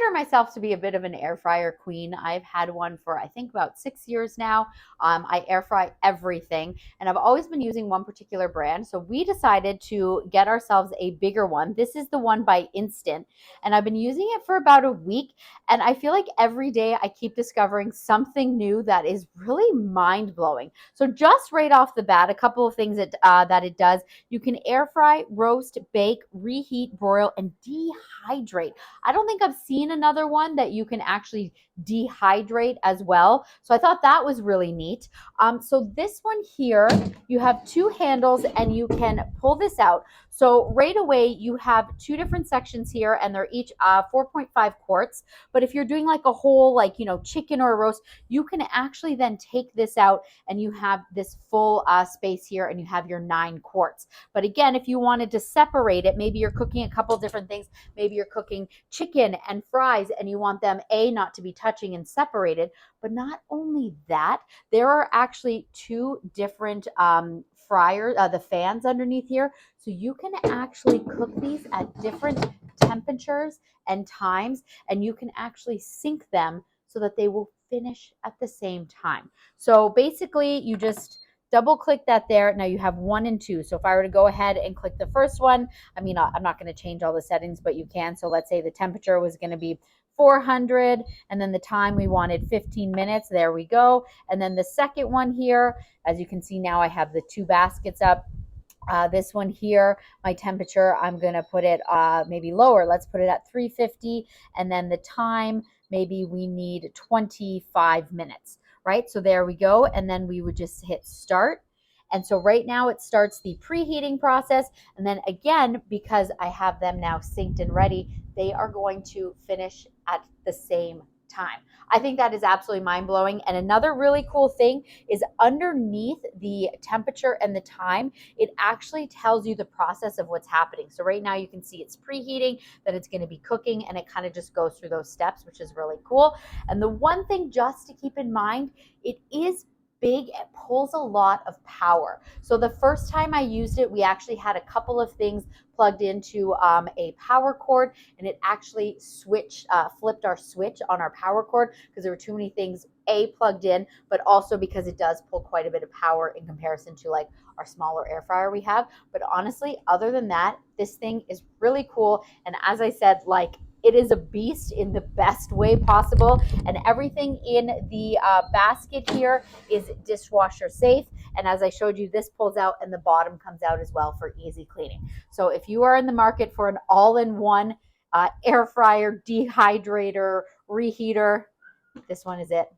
consider myself to be a bit of an air fryer queen. I've had one for I think about 6 years now. I air fry everything, and I've always been using one particular brand. So we decided to get ourselves a bigger one. This is the one by Instant, and I've been using it for about a week. And I feel like every day I keep discovering something new that is really mind blowing. So just right off the bat, a couple of things that it does. You can air fry, roast, bake, reheat, broil, and dehydrate. I don't think I've seen another one that you can actually dehydrate as well. So I thought that was really neat. So this one here, you have two handles and you can pull this out. So right away, you have two different sections here, and they're each 4.5 quarts. But if you're doing like a whole, like, chicken or a roast, you can actually then take this out and you have this full space here, and you have your 9 quarts. But again, if you wanted to separate it, maybe you're cooking a couple different things. Maybe you're cooking chicken and fries and you want them not to be touching and separated. But not only that, there are actually two different fryers, the fans underneath here. So you can actually cook these at different temperatures and times, and you can actually sync them so that they will finish at the same time. So basically, you just double click that there. Now you have 1 and 2. So if I were to go ahead and click the first one, I mean, I'm not going to change all the settings, but you can. So let's say the temperature was going to be 400, and then the time we wanted 15 minutes. There we go. And then the second one here, as you can see now, I have the 2 baskets up. This one here, my temperature, I'm going to put it maybe lower. Let's put it at 350. And then the time, maybe we need 25 minutes, right? So there we go. And then we would just hit start. And so right now it starts the preheating process. And then again, because I have them now synced and ready, they are going to finish at the same time. I think that is absolutely mind-blowing. And another really cool thing is underneath the temperature and the time, it actually tells you the process of what's happening. So right now you can see it's preheating, then it's going to be cooking, and it kind of just goes through those steps, which is really cool. And the one thing just to keep in mind, it is big. It pulls a lot of power. So the first time I used it, we actually had a couple of things plugged into a power cord, and it actually flipped our switch on our power cord because there were too many things plugged in, but also because it does pull quite a bit of power in comparison to like our smaller air fryer we have. But honestly, other than that, this thing is really cool. And as I said, like, it is a beast in the best way possible. And everything in the basket here is dishwasher safe. And as I showed you, this pulls out and the bottom comes out as well for easy cleaning. So if you are in the market for an all-in-one air fryer, dehydrator, reheater, this one is it.